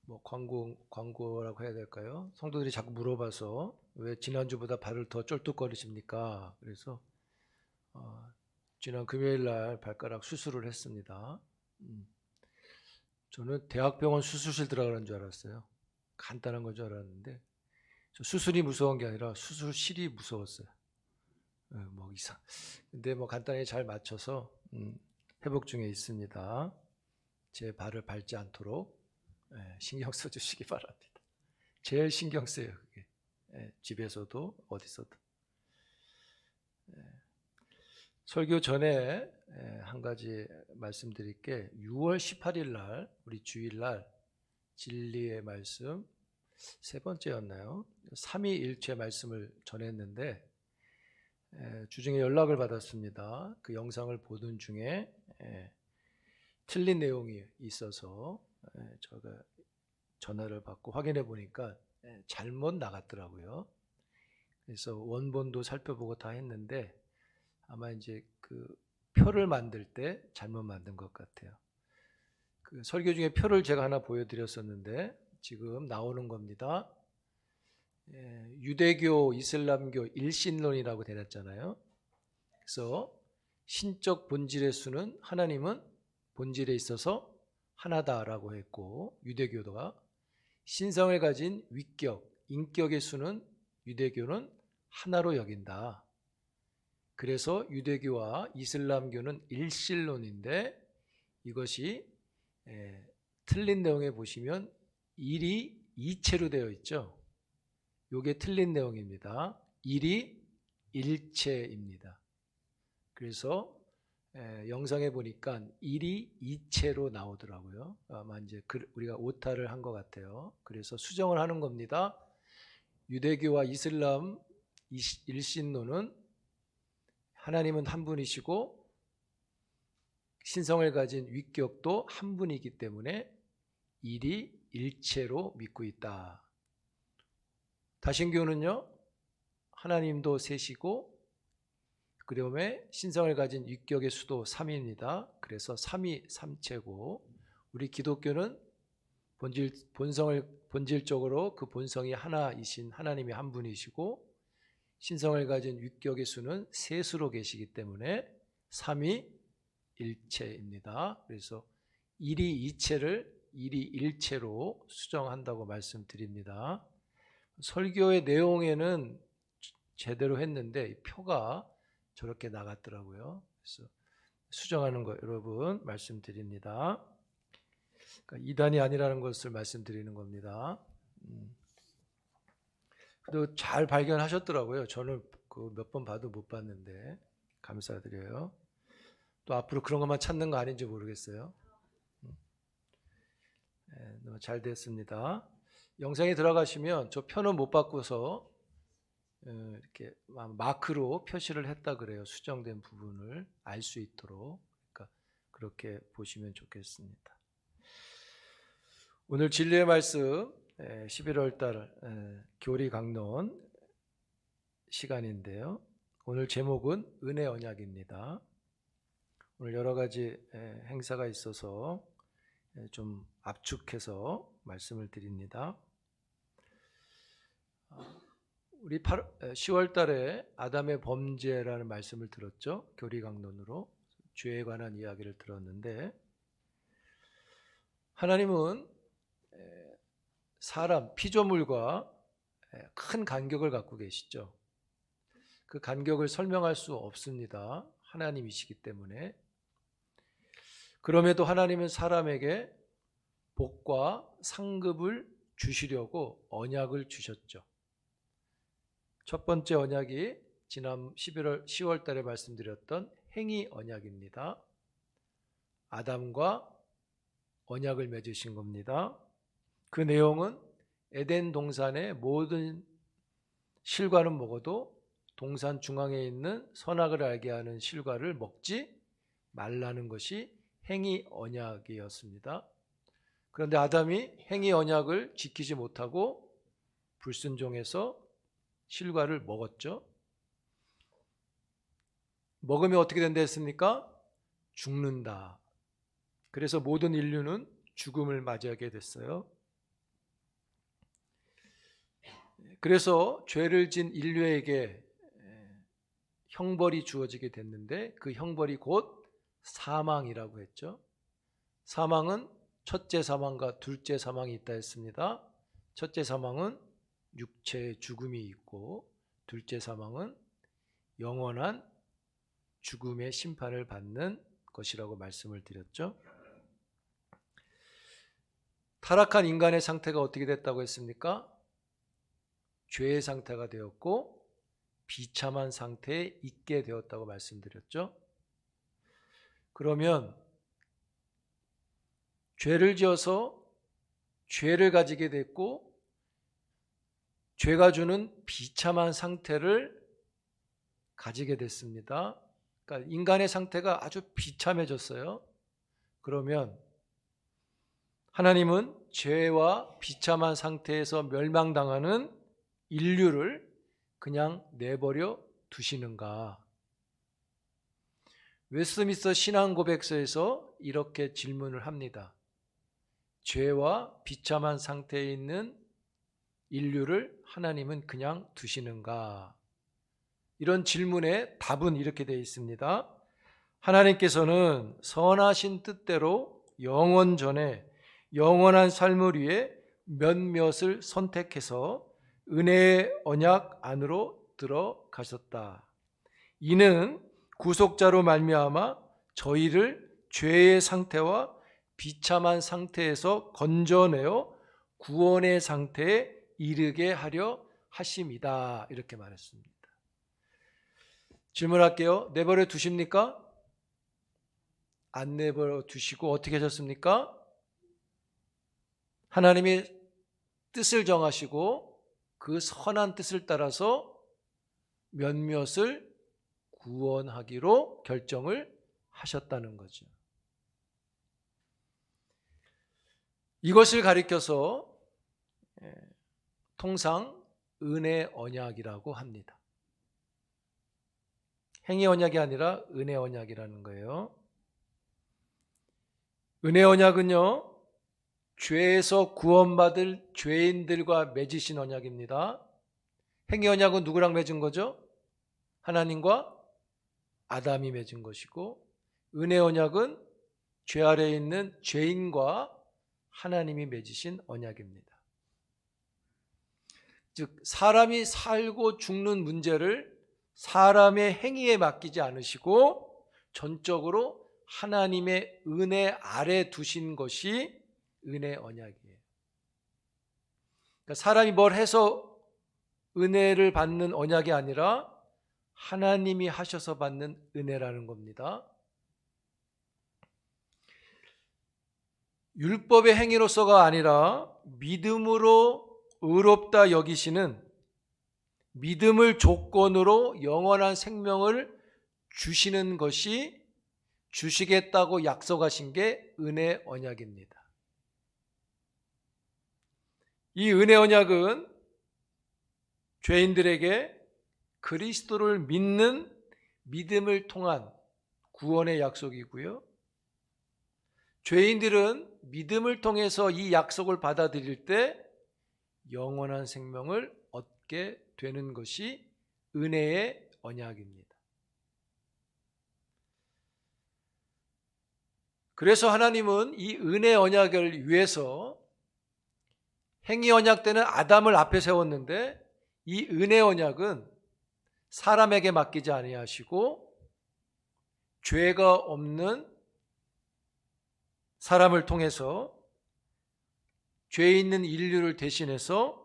뭐 광고라고 해야 될까요? 성도들이 자꾸 물어봐서 왜 지난주보다 발을 더 쫄뚝거리십니까? 그래서 지난 금요일 날 발가락 수술을 했습니다. 저는 대학병원 수술실 들어가는 줄 알았어요. 간단한 건 줄 알았는데 수술이 무서운 게 아니라 수술실이 무서웠어요. 뭐 이상. 근데 뭐 간단히 잘 맞춰서 회복 중에 있습니다. 제 발을 밟지 않도록 신경 써주시기 바랍니다. 제일 신경 써요, 그게. 집에서도 어디서도. 설교 전에 한 가지 말씀드릴 게 6월 18일 날 우리 주일날 진리의 말씀 세 번째였나요? 삼위일체 말씀을 전했는데 주중에 연락을 받았습니다. 그 영상을 보던 중에 틀린 내용이 있어서 제가 전화를 받고 확인해 보니까 잘못 나갔더라고요. 그래서 원본도 살펴보고 다 했는데 아마 이제 그 표를 만들 때 잘못 만든 것 같아요. 그 설교 중에 표를 제가 하나 보여드렸었는데 지금 나오는 겁니다. 유대교, 이슬람교 일신론이라고 되었잖아요. 그래서 신적 본질의 수는 하나님은 본질에 있어서 하나다라고 했고, 유대교도가 신성을 가진 위격, 인격의 수는 유대교는 하나로 여긴다. 그래서 유대교와 이슬람교는 일신론인데 이것이 틀린 내용에 보시면 일이 이체로 되어 있죠. 이게 틀린 내용입니다. 일이 일체입니다. 그래서 영상에 보니까 일이 이체로 나오더라고요. 아마 이제 우리가 오타를 한 것 같아요. 그래서 수정을 하는 겁니다. 유대교와 이슬람 일신론은 하나님은 한 분이시고 신성을 가진 위격도 한 분이기 때문에 일이 일체로 믿고 있다. 다신교는요, 하나님도 셋이고 그다음에 신성을 가진 위격의 수도 3입니다. 그래서 3위 삼체고, 우리 기독교는 본질적으로 그 본성이 하나이신 하나님이 한 분이시고 신성을 가진 위격의 수는 셋으로 계시기 때문에 3위 일체입니다. 그래서 일이 이체를 일이 일체로 수정한다고 말씀드립니다. 설교의 내용에는 제대로 했는데 표가 저렇게 나갔더라고요. 그래서 수정하는 거 여러분 말씀드립니다. 그러니까 이단이 아니라는 것을 말씀드리는 겁니다. 그래도 잘 발견하셨더라고요. 저는 그 몇 번 봐도 못 봤는데 감사드려요. 또 앞으로 그런 것만 찾는 거 아닌지 모르겠어요. 너무 잘 됐습니다. 영상에 들어가시면 저 표는 못 바꿔서 이렇게 마크로 표시를 했다 그래요. 수정된 부분을 알 수 있도록. 그러니까 그렇게 보시면 좋겠습니다. 오늘 진리의 말씀 11월 달 교리 강론 시간인데요. 오늘 제목은 은혜 언약입니다. 오늘 여러 가지 행사가 있어서 좀 압축해서 말씀을 드립니다. 우리 10월 달에 아담의 범죄라는 말씀을 들었죠. 교리 강론으로 죄에 관한 이야기를 들었는데 하나님은 사람, 피조물과 큰 간격을 갖고 계시죠. 그 간격을 설명할 수 없습니다. 하나님이시기 때문에. 그럼에도 하나님은 사람에게 복과 상급을 주시려고 언약을 주셨죠. 첫 번째 언약이 지난 10월 달에 말씀드렸던 행위 언약입니다. 아담과 언약을 맺으신 겁니다. 그 내용은 에덴 동산의 모든 실과는 먹어도 동산 중앙에 있는 선악을 알게 하는 실과를 먹지 말라는 것이 행위 언약이었습니다. 그런데 아담이 행위 언약을 지키지 못하고 불순종해서 실과를 먹었죠. 먹으면 어떻게 된다 했습니까? 죽는다. 그래서 모든 인류는 죽음을 맞이하게 됐어요. 그래서 죄를 진 인류에게 형벌이 주어지게 됐는데 그 형벌이 곧 사망이라고 했죠. 사망은 첫째 사망과 둘째 사망이 있다 했습니다. 첫째 사망은 육체의 죽음이 있고 둘째 사망은 영원한 죽음의 심판을 받는 것이라고 말씀을 드렸죠. 타락한 인간의 상태가 어떻게 됐다고 했습니까? 죄의 상태가 되었고 비참한 상태에 있게 되었다고 말씀드렸죠. 그러면 죄를 지어서 죄를 가지게 됐고 죄가 주는 비참한 상태를 가지게 됐습니다. 그러니까 인간의 상태가 아주 비참해졌어요. 그러면 하나님은 죄와 비참한 상태에서 멸망당하는 인류를 그냥 내버려 두시는가? 웨스트민스터 신앙고백서에서 이렇게 질문을 합니다. 죄와 비참한 상태에 있는 인류를 하나님은 그냥 두시는가? 이런 질문의 답은 이렇게 되어 있습니다. 하나님께서는 선하신 뜻대로 영원 전에 영원한 삶을 위해 몇몇을 선택해서 은혜의 언약 안으로 들어가셨다. 이는 구속자로 말미암아 저희를 죄의 상태와 비참한 상태에서 건져내어 구원의 상태에 이르게 하려 하심이다. 이렇게 말했습니다. 질문할게요. 내버려 두십니까? 안 내버려 두시고 어떻게 하셨습니까? 하나님이 뜻을 정하시고 그 선한 뜻을 따라서 몇몇을 구원하기로 결정을 하셨다는 거죠. 이것을 가리켜서 통상 은혜 언약이라고 합니다. 행위 언약이 아니라 은혜 언약이라는 거예요. 은혜 언약은요, 죄에서 구원받을 죄인들과 맺으신 언약입니다. 행위 언약은 누구랑 맺은 거죠? 하나님과 아담이 맺은 것이고, 은혜 언약은 죄 아래에 있는 죄인과 하나님이 맺으신 언약입니다. 즉 사람이 살고 죽는 문제를 사람의 행위에 맡기지 않으시고 전적으로 하나님의 은혜 아래 두신 것이 은혜 언약이에요. 그러니까 사람이 뭘 해서 은혜를 받는 언약이 아니라 하나님이 하셔서 받는 은혜라는 겁니다. 율법의 행위로서가 아니라 믿음으로 의롭다 여기시는, 믿음을 조건으로 영원한 생명을 주시는 것이, 주시겠다고 약속하신 게 은혜 언약입니다. 이 은혜 언약은 죄인들에게 그리스도를 믿는 믿음을 통한 구원의 약속이고요. 죄인들은 믿음을 통해서 이 약속을 받아들일 때 영원한 생명을 얻게 되는 것이 은혜의 언약입니다. 그래서 하나님은 이 은혜 언약을 위해서 행위 언약 때는 아담을 앞에 세웠는데 이 은혜 언약은 사람에게 맡기지 아니하시고 죄가 없는 사람을 통해서 죄 있는 인류를 대신해서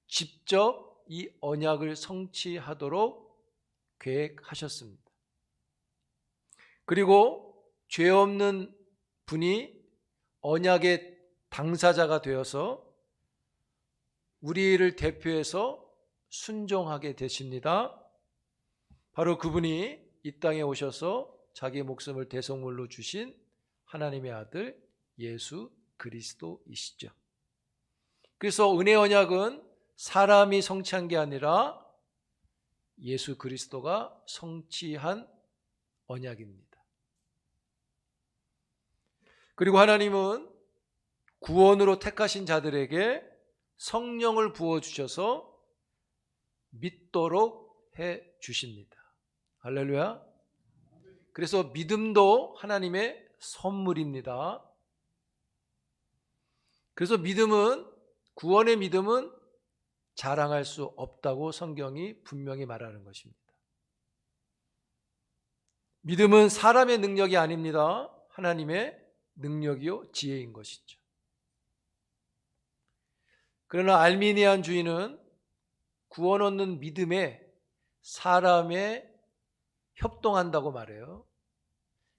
직접 이 언약을 성취하도록 계획하셨습니다. 그리고 죄 없는 분이 언약의 당사자가 되어서 우리를 대표해서 순종하게 되십니다. 바로 그분이 이 땅에 오셔서 자기 목숨을 대속물로 주신 하나님의 아들 예수 그리스도이시죠. 그래서 은혜 언약은 사람이 성취한 게 아니라 예수 그리스도가 성취한 언약입니다. 그리고 하나님은 구원으로 택하신 자들에게 성령을 부어주셔서 믿도록 해 주십니다. 할렐루야. 그래서 믿음도 하나님의 선물입니다. 그래서 구원의 믿음은 자랑할 수 없다고 성경이 분명히 말하는 것입니다. 믿음은 사람의 능력이 아닙니다. 하나님의 능력이요 지혜인 것이죠. 그러나 알미니안 주의는 구원 얻는 믿음에 사람에 협동한다고 말해요.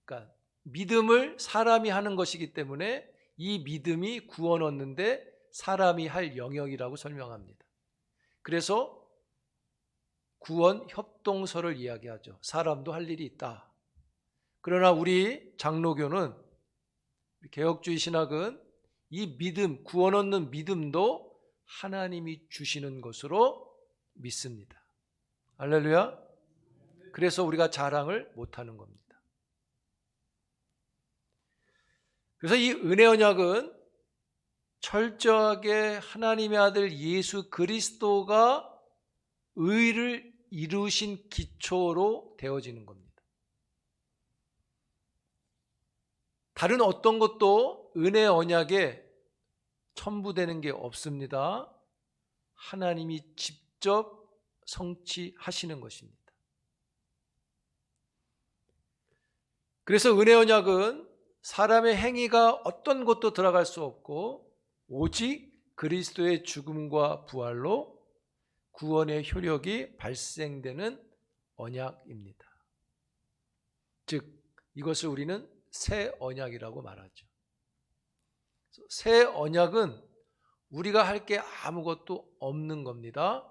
그러니까 믿음을 사람이 하는 것이기 때문에 이 믿음이 구원 얻는데 사람이 할 영역이라고 설명합니다. 그래서 구원 협동서를 이야기하죠. 사람도 할 일이 있다. 그러나 우리 장로교는, 개혁주의 신학은 이 믿음, 구원 얻는 믿음도 하나님이 주시는 것으로 믿습니다. 할렐루야. 그래서 우리가 자랑을 못하는 겁니다. 그래서 이 은혜 언약은 철저하게 하나님의 아들 예수 그리스도가 의를 이루신 기초로 되어지는 겁니다. 다른 어떤 것도 은혜 언약에 첨부되는 게 없습니다. 하나님이 직접 성취하시는 것입니다. 그래서 은혜 언약은 사람의 행위가 어떤 것도 들어갈 수 없고 오직 그리스도의 죽음과 부활로 구원의 효력이 발생되는 언약입니다. 즉 이것을 우리는 새 언약이라고 말하죠. 새 언약은 우리가 할 게 아무것도 없는 겁니다.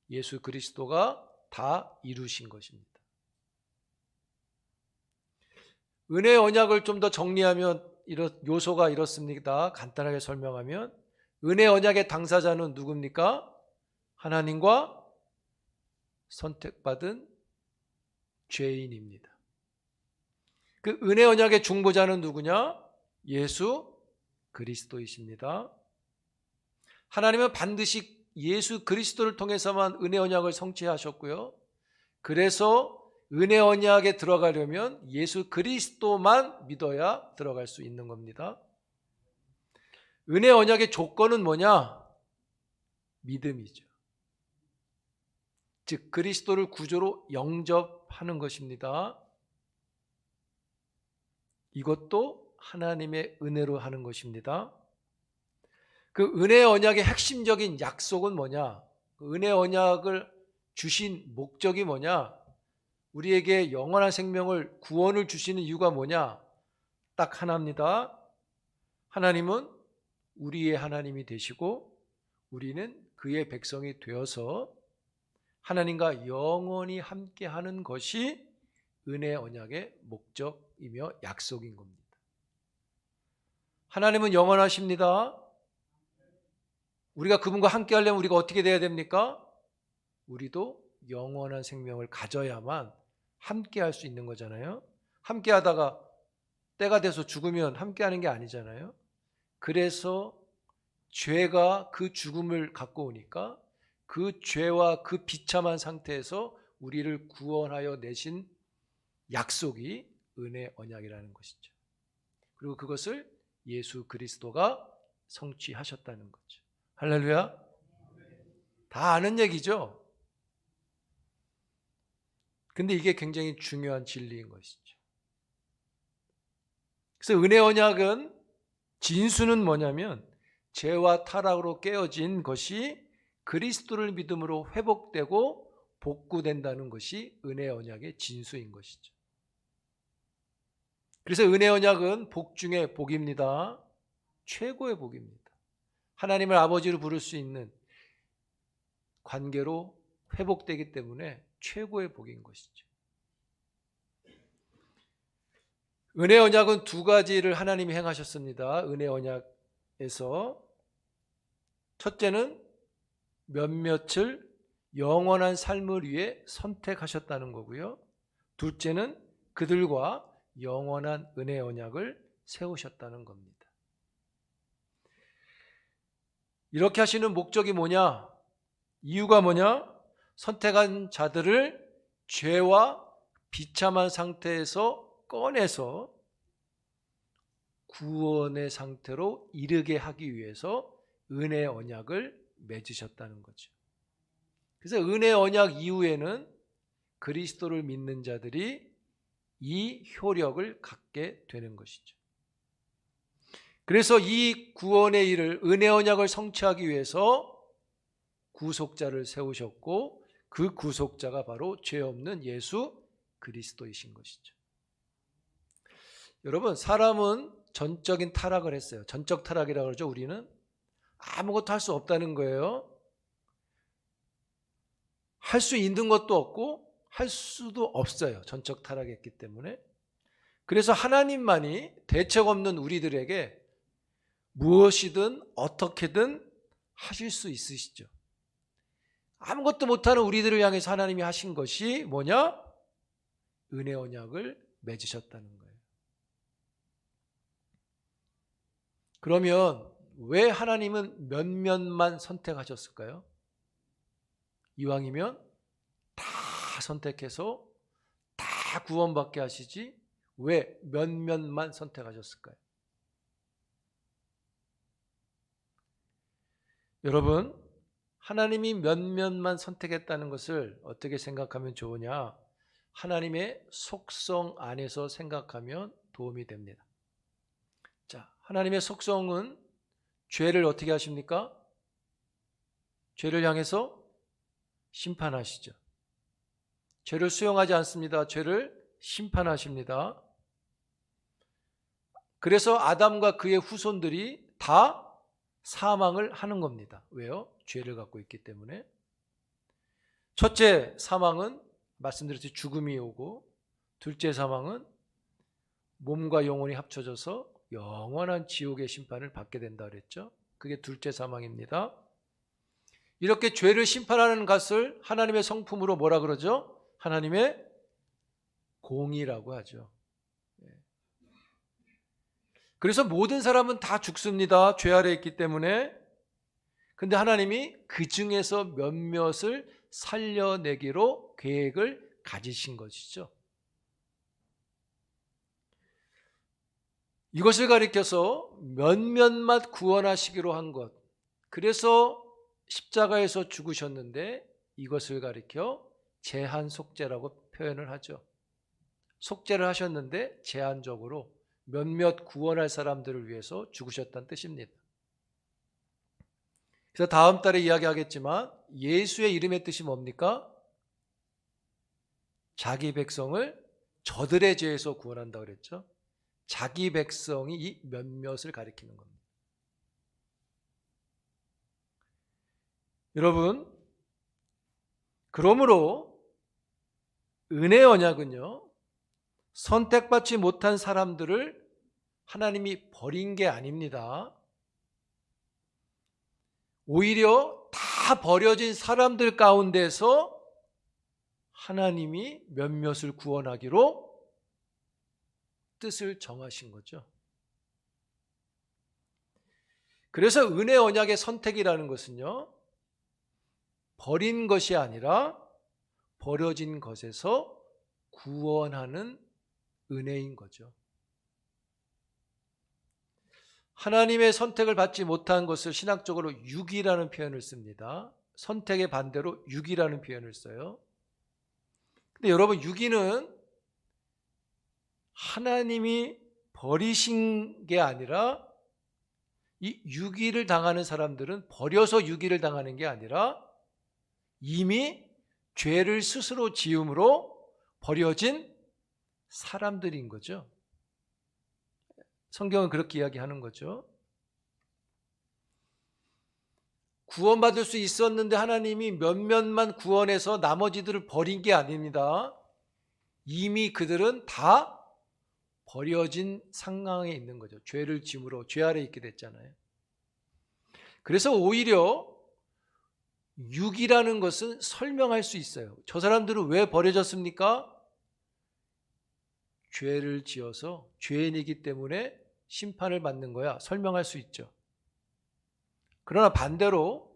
예수 그리스도가 다 이루신 것입니다. 은혜 언약을 좀 더 정리하면 요소가 이렇습니다. 간단하게 설명하면 은혜 언약의 당사자는 누굽니까? 하나님과 선택받은 죄인입니다. 그 은혜 언약의 중보자는 누구냐? 예수 그리스도이십니다. 하나님은 반드시 예수 그리스도를 통해서만 은혜 언약을 성취하셨고요. 그래서 은혜 언약에 들어가려면 예수 그리스도만 믿어야 들어갈 수 있는 겁니다. 은혜 언약의 조건은 뭐냐? 믿음이죠. 즉 그리스도를 구주로 영접하는 것입니다. 이것도 하나님의 은혜로 하는 것입니다. 그 은혜 언약의 핵심적인 약속은 뭐냐? 그 은혜 언약을 주신 목적이 뭐냐? 우리에게 영원한 생명을, 구원을 주시는 이유가 뭐냐? 딱 하나입니다. 하나님은 우리의 하나님이 되시고 우리는 그의 백성이 되어서 하나님과 영원히 함께하는 것이 은혜 언약의 목적이며 약속인 겁니다. 하나님은 영원하십니다. 우리가 그분과 함께하려면 우리가 어떻게 돼야 됩니까? 우리도 영원한 생명을 가져야만 함께할 수 있는 거잖아요. 함께하다가 때가 돼서 죽으면 함께하는 게 아니잖아요. 그래서 죄가 그 죽음을 갖고 오니까 그 죄와 그 비참한 상태에서 우리를 구원하여 내신 약속이 은혜 언약이라는 것이죠. 그리고 그것을 예수 그리스도가 성취하셨다는 거죠. 할렐루야. 다 아는 얘기죠. 근데 이게 굉장히 중요한 진리인 것이죠. 그래서 은혜 언약은 진수는 뭐냐면 죄와 타락으로 깨어진 것이 그리스도를 믿음으로 회복되고 복구된다는 것이 은혜 언약의 진수인 것이죠. 그래서 은혜 언약은 복 중에 복입니다. 최고의 복입니다. 하나님을 아버지로 부를 수 있는 관계로 회복되기 때문에 최고의 복인 것이죠. 은혜 언약은 두 가지를 하나님이 행하셨습니다. 은혜 언약에서 첫째는 몇몇을 영원한 삶을 위해 선택하셨다는 거고요. 둘째는 그들과 영원한 은혜 언약을 세우셨다는 겁니다. 이렇게 하시는 목적이 뭐냐? 이유가 뭐냐? 선택한 자들을 죄와 비참한 상태에서 꺼내서 구원의 상태로 이르게 하기 위해서 은혜의 언약을 맺으셨다는 거죠. 그래서 은혜의 언약 이후에는 그리스도를 믿는 자들이 이 효력을 갖게 되는 것이죠. 그래서 이 구원의 일을, 은혜 언약을 성취하기 위해서 구속자를 세우셨고, 그 구속자가 바로 죄 없는 예수 그리스도이신 것이죠. 여러분, 사람은 전적인 타락을 했어요. 전적 타락이라고 그러죠. 우리는 아무것도 할 수 없다는 거예요. 할 수 있는 것도 없고 할 수도 없어요. 전적 타락했기 때문에. 그래서 하나님만이 대책 없는 우리들에게 무엇이든 어떻게든 하실 수 있으시죠. 아무것도 못하는 우리들을 향해서 하나님이 하신 것이 뭐냐? 은혜 언약을 맺으셨다는 거예요. 그러면 왜 하나님은 몇몇만 선택하셨을까요? 이왕이면 다 선택해서 다 구원받게 하시지 왜 몇몇만 선택하셨을까요? 여러분, 하나님이 몇몇만 선택했다는 것을 어떻게 생각하면 좋으냐? 하나님의 속성 안에서 생각하면 도움이 됩니다. 자, 하나님의 속성은 죄를 어떻게 하십니까? 죄를 향해서 심판하시죠. 죄를 수용하지 않습니다. 죄를 심판하십니다. 그래서 아담과 그의 후손들이 다 사망을 하는 겁니다. 왜요? 죄를 갖고 있기 때문에. 첫째 사망은 말씀드렸듯이 죽음이 오고, 둘째 사망은 몸과 영혼이 합쳐져서 영원한 지옥의 심판을 받게 된다 그랬죠. 그게 둘째 사망입니다. 이렇게 죄를 심판하는 것을 하나님의 성품으로 뭐라 그러죠? 하나님의 공의라고 하죠. 그래서 모든 사람은 다 죽습니다. 죄 아래 있기 때문에. 근데 하나님이 그 중에서 몇몇을 살려내기로 계획을 가지신 것이죠. 이것을 가리켜서 몇몇만 구원하시기로 한 것. 그래서 십자가에서 죽으셨는데 이것을 가리켜 제한 속죄라고 표현을 하죠. 속죄를 하셨는데 제한적으로 몇몇 구원할 사람들을 위해서 죽으셨다는 뜻입니다. 그래서 다음 달에 이야기하겠지만 예수의 이름의 뜻이 뭡니까? 자기 백성을 저들의 죄에서 구원한다고 그랬죠. 자기 백성이 이 몇몇을 가리키는 겁니다. 여러분, 그러므로 은혜 언약은요, 선택받지 못한 사람들을 하나님이 버린 게 아닙니다. 오히려 다 버려진 사람들 가운데서 하나님이 몇몇을 구원하기로 뜻을 정하신 거죠. 그래서 은혜 언약의 선택이라는 것은요, 버린 것이 아니라 버려진 것에서 구원하는 은혜인 거죠. 하나님의 선택을 받지 못한 것을 신학적으로 육이라는 표현을 씁니다. 선택의 반대로 육이라는 표현을 써요. 근데 여러분, 육이는 하나님이 버리신 게 아니라, 이 유기를 당하는 사람들은 버려서 유기를 당하는 게 아니라 이미 죄를 스스로 지음으로 버려진 사람들인 거죠. 성경은 그렇게 이야기하는 거죠. 구원받을 수 있었는데 하나님이 몇몇만 구원해서 나머지들을 버린 게 아닙니다. 이미 그들은 다 버려진 상황에 있는 거죠. 죄를 짐으로 죄 아래 있게 됐잖아요. 그래서 오히려 육이라는 것은 설명할 수 있어요. 저 사람들은 왜 버려졌습니까? 죄를 지어서 죄인이기 때문에 심판을 받는 거야 설명할 수 있죠. 그러나 반대로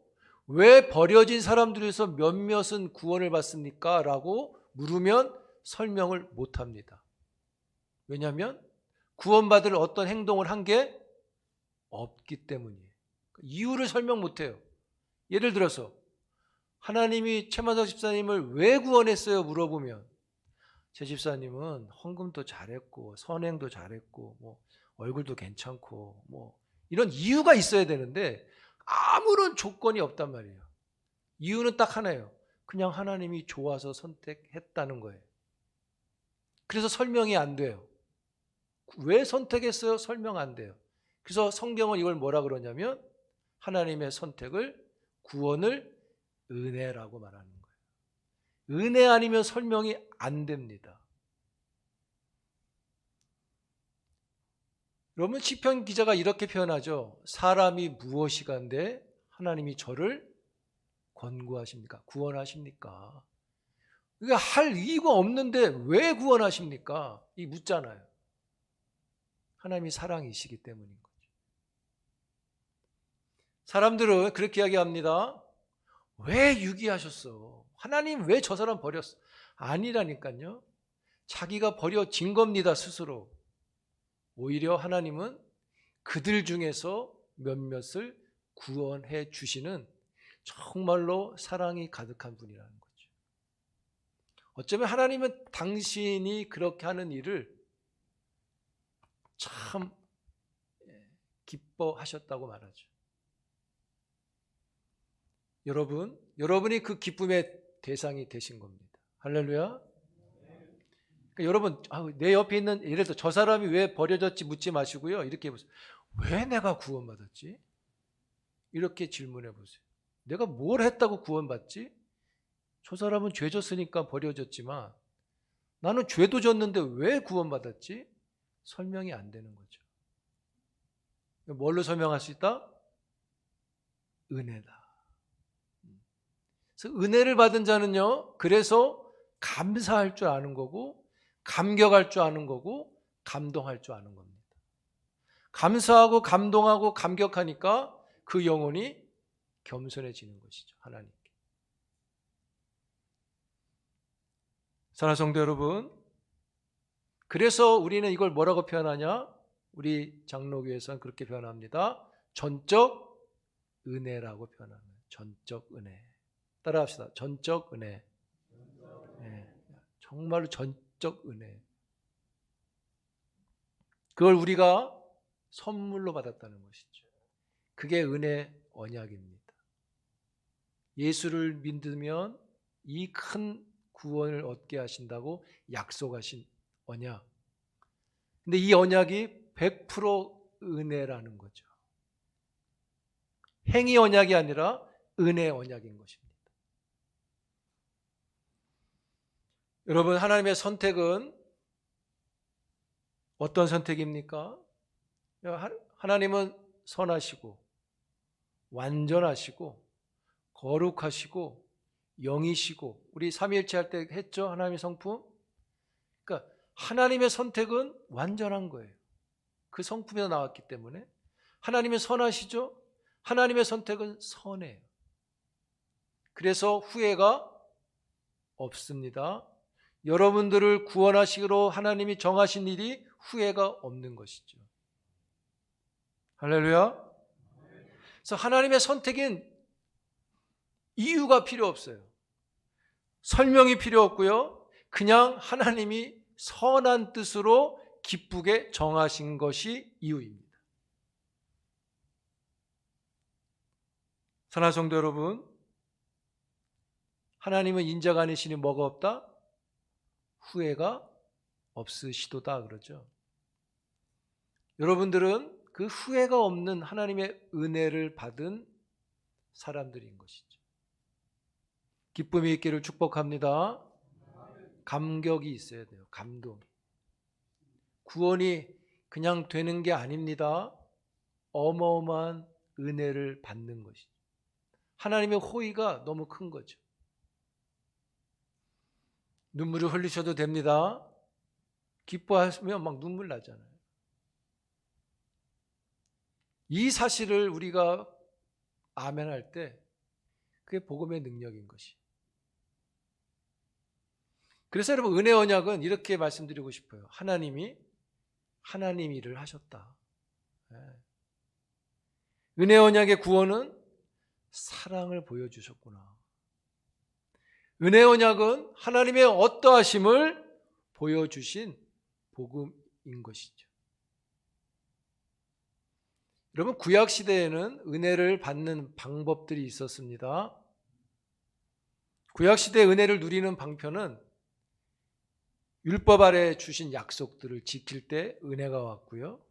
왜 버려진 사람들에서 몇몇은 구원을 받습니까? 라고 물으면 설명을 못합니다. 왜냐하면 구원받을 어떤 행동을 한 게 없기 때문이에요. 이유를 설명 못해요. 예를 들어서 하나님이 최만석 집사님을 왜 구원했어요? 물어보면 최 집사님은 헌금도 잘했고 선행도 잘했고 뭐 얼굴도 괜찮고 뭐 이런 이유가 있어야 되는데 아무런 조건이 없단 말이에요. 이유는 딱 하나예요. 그냥 하나님이 좋아서 선택했다는 거예요. 그래서 설명이 안 돼요. 왜 선택했어요? 설명 안 돼요. 그래서 성경은 이걸 뭐라 그러냐면 하나님의 선택을, 구원을 은혜라고 말하는 거예요. 은혜 아니면 설명이 안 됩니다. 여러분 시편 기자가 이렇게 표현하죠. 사람이 무엇이간데 하나님이 저를 권고하십니까? 구원하십니까? 그러니까 할 이유가 없는데 왜 구원하십니까? 이 묻잖아요. 하나님이 사랑이시기 때문인 거죠. 사람들은 그렇게 이야기합니다. 왜 유기하셨어? 하나님 왜 저 사람 버렸어? 아니라니까요. 자기가 버려진 겁니다, 스스로. 오히려 하나님은 그들 중에서 몇몇을 구원해 주시는 정말로 사랑이 가득한 분이라는 거죠. 어쩌면 하나님은 당신이 그렇게 하는 일을 참 기뻐하셨다고 말하죠. 여러분이 그 기쁨의 대상이 되신 겁니다. 할렐루야. 그러니까 여러분, 내 옆에 있는 예를 들어 저 사람이 왜 버려졌지 묻지 마시고요. 이렇게 해보세요. 왜 내가 구원받았지? 이렇게 질문해 보세요. 내가 뭘 했다고 구원받지? 저 사람은 죄 졌으니까 버려졌지만 나는 죄도 졌는데 왜 구원받았지? 설명이 안 되는 거죠. 뭘로 설명할 수 있다? 은혜다. 그래서 은혜를 받은 자는요, 그래서 감사할 줄 아는 거고, 감격할 줄 아는 거고, 감동할 줄 아는 겁니다. 감사하고 감동하고 감격하니까 그 영혼이 겸손해지는 것이죠, 하나님께. 사랑하는 성도 여러분, 그래서 우리는 이걸 뭐라고 표현하냐? 우리 장로교에서는 그렇게 표현합니다. 전적 은혜라고 표현합니다. 전적 은혜. 따라합시다. 전적 은혜. 네, 정말로 전적 은혜. 그걸 우리가 선물로 받았다는 것이죠. 그게 은혜 언약입니다. 예수를 믿으면 이 큰 구원을 얻게 하신다고 약속하신 언약. 근데 이 언약이 100% 은혜라는 거죠. 행위 언약이 아니라 은혜 언약인 것입니다. 여러분, 하나님의 선택은 어떤 선택입니까? 하나님은 선하시고 완전하시고 거룩하시고 영이시고, 우리 삼위일체 할 때 했죠? 하나님의 성품. 그러니까 하나님의 선택은 완전한 거예요. 그 성품에서 나왔기 때문에. 하나님은 선하시죠? 하나님의 선택은 선해요. 그래서 후회가 없습니다. 여러분들을 구원하시기로 하나님이 정하신 일이 후회가 없는 것이죠. 할렐루야. 그래서 하나님의 선택인 이유가 필요 없어요. 설명이 필요 없고요. 그냥 하나님이 선한 뜻으로 기쁘게 정하신 것이 이유입니다. 사랑하는 성도 여러분, 하나님은 인자가 아니시니 뭐가 없다? 후회가 없으시도다 그러죠. 여러분들은 그 후회가 없는 하나님의 은혜를 받은 사람들인 것이죠. 기쁨이 있기를 축복합니다. 감격이 있어야 돼요. 감동. 구원이 그냥 되는 게 아닙니다. 어마어마한 은혜를 받는 것이죠. 하나님의 호의가 너무 큰 거죠. 눈물을 흘리셔도 됩니다. 기뻐하시면 막 눈물 나잖아요. 이 사실을 우리가 아멘할 때 그게 복음의 능력인 것이. 그래서 여러분, 은혜 언약은 이렇게 말씀드리고 싶어요. 하나님이 일을 하셨다. 은혜 언약의 구원은 사랑을 보여주셨구나. 은혜 언약은 하나님의 어떠하심을 보여주신 복음인 것이죠. 여러분, 구약 시대에는 은혜를 받는 방법들이 있었습니다. 구약 시대 은혜를 누리는 방편은 율법 아래 주신 약속들을 지킬 때 은혜가 왔고요.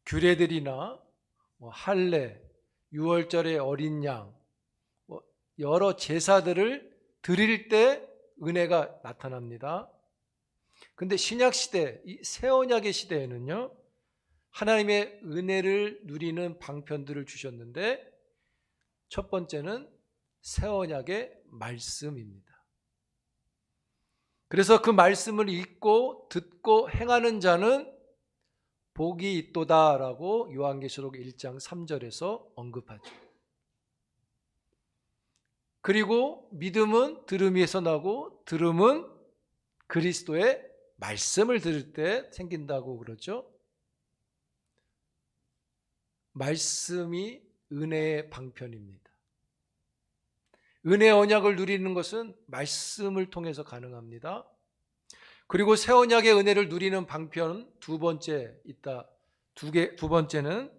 규례들이나 할례, 유월절의 어린 양, 여러 제사들을 드릴 때 은혜가 나타납니다. 근데 신약 시대, 이 새 언약의 시대에는요, 하나님의 은혜를 누리는 방편들을 주셨는데, 첫 번째는 새 언약의 말씀입니다. 그래서 그 말씀을 읽고 듣고 행하는 자는 복이 있도다라고 요한계시록 1장 3절에서 언급하죠. 그리고 믿음은 들음에서 나고 들음은 그리스도의 말씀을 들을 때 생긴다고 그러죠. 말씀이 은혜의 방편입니다. 은혜의 언약을 누리는 것은 말씀을 통해서 가능합니다. 그리고 새 언약의 은혜를 누리는 방편 두 번째는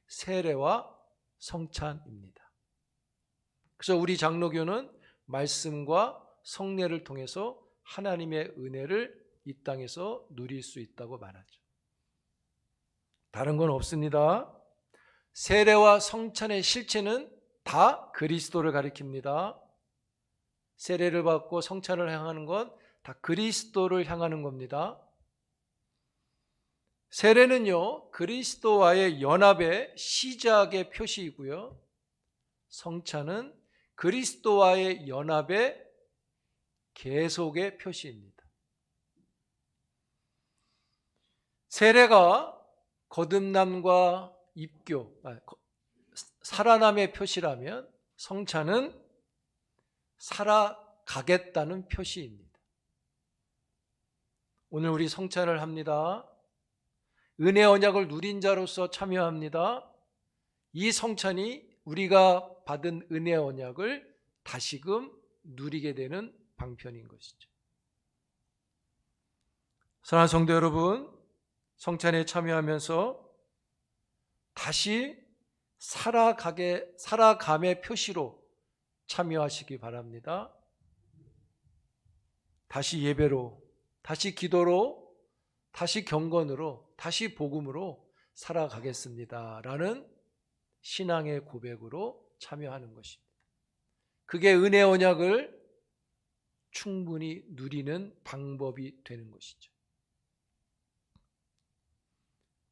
세례와 성찬입니다. 그래서 우리 장로교는 말씀과 성례를 통해서 하나님의 은혜를 이 땅에서 누릴 수 있다고 말하죠. 다른 건 없습니다. 세례와 성찬의 실체는 다 그리스도를 가리킵니다. 세례를 받고 성찬을 향하는 건 다 그리스도를 향하는 겁니다. 세례는요, 그리스도와의 연합의 시작의 표시이고요. 성찬은 그리스도와의 연합의 계속의 표시입니다. 세례가 거듭남과 입교, 살아남의 표시라면 성찬은 살아가겠다는 표시입니다. 오늘 우리 성찬을 합니다. 은혜 언약을 누린 자로서 참여합니다. 이 성찬이 우리가 받은 은혜 언약을 다시금 누리게 되는 방편인 것이죠. 사랑하는 성도 여러분, 성찬에 참여하면서 다시 살아감의 표시로 참여하시기 바랍니다. 다시 예배로, 다시 기도로, 다시 경건으로, 다시 복음으로 살아가겠습니다 라는 신앙의 고백으로 참여하는 것입니다. 그게 은혜 언약을 충분히 누리는 방법이 되는 것이죠.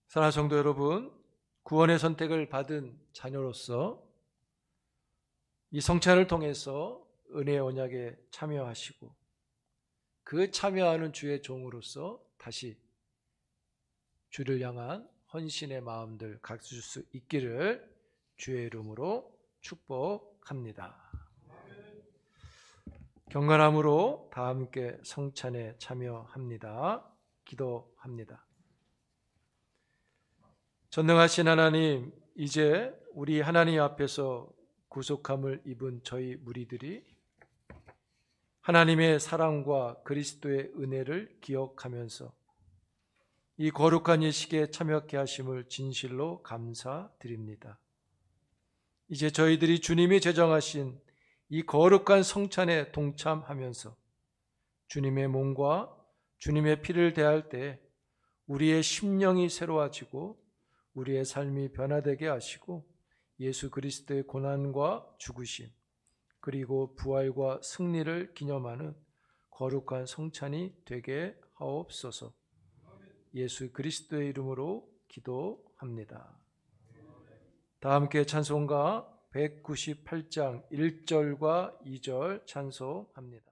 사랑하는 성도 여러분, 구원의 선택을 받은 자녀로서 이 성찬을 통해서 은혜의 언약에 참여하시고 그 참여하는 주의 종으로서 다시 주를 향한 헌신의 마음들 갖출 수 있기를 주의 이름으로 축복합니다. 경건함으로 다 함께 성찬에 참여합니다. 기도합니다. 전능하신 하나님, 이제 우리 하나님 앞에서 구속함을 입은 저희 무리들이 하나님의 사랑과 그리스도의 은혜를 기억하면서 이 거룩한 예식에 참여케 하심을 진실로 감사드립니다. 이제 저희들이 주님이 제정하신 이 거룩한 성찬에 동참하면서 주님의 몸과 주님의 피를 대할 때 우리의 심령이 새로워지고 우리의 삶이 변화되게 하시고 예수 그리스도의 고난과 죽으심 그리고 부활과 승리를 기념하는 거룩한 성찬이 되게 하옵소서. 예수 그리스도의 이름으로 기도합니다. 다 함께 찬송가 198장 1절과 2절 찬송합니다.